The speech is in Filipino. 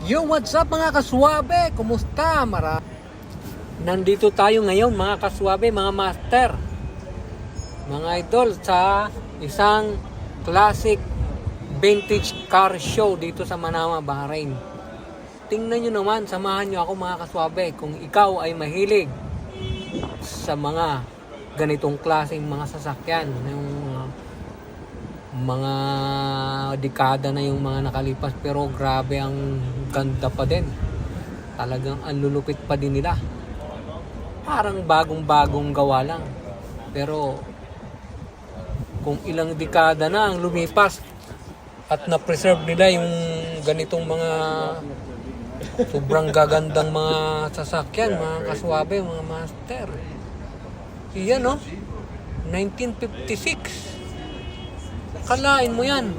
Yo, what's up mga kaswabe? Kumusta? Nandito tayo ngayon mga kaswabe, mga master, mga idol sa isang classic vintage car show dito sa Manama, Bahrain. Tingnan nyo naman, samahan nyo ako mga kaswabe kung ikaw ay mahilig sa mga ganitong klaseng mga sasakyan, yung mga dekada na yung mga nakalipas, pero grabe ang ganda pa din. Talagang ang lulupit pa din nila. Parang bagong-bagong gawa lang. Pero kung ilang dekada na ang lumipas at na-preserve nila yung ganitong mga sobrang gagandang mga sasakyan, mga kaswabe, mga master. Iyan, no? 1956. Kalain mo yan.